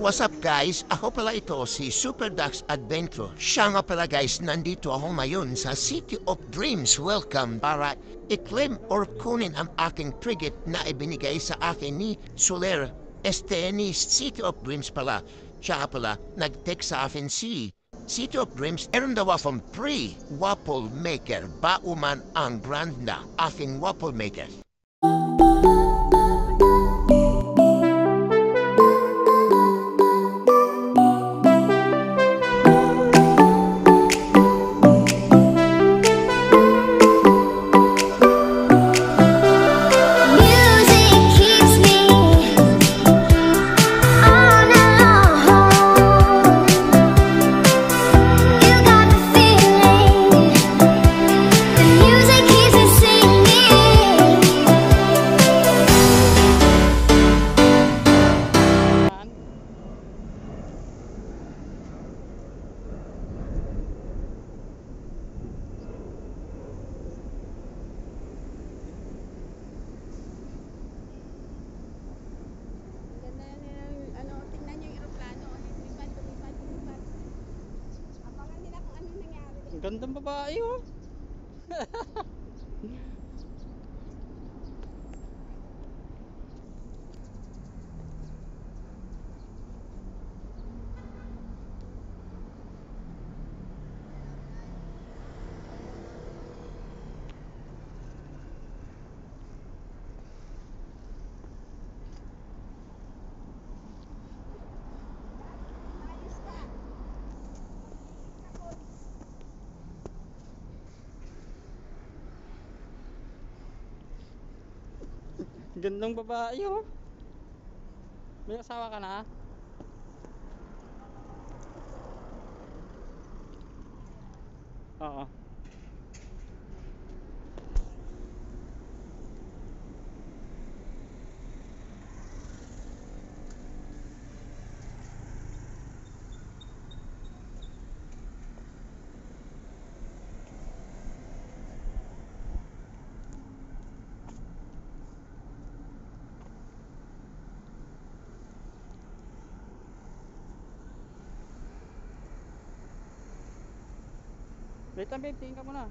What's up guys? Ako pala ito si Super Ducks Adventure. Siya nga pala guys, nandito ako ngayon sa City of Dreams. Welcome para i-claim or kunin ang aking frigate na ibinigay sa akin ni Soler. Ni City of Dreams pala. Siya pala, nag-text sa akin si City of Dreams. Meron daw akong free waffle maker. Bauman ang brand na aking waffle maker. Gandang babae oh. Gandang babae oh. May asawa ka na? Oo. Wait lang babe, tingin ka muna.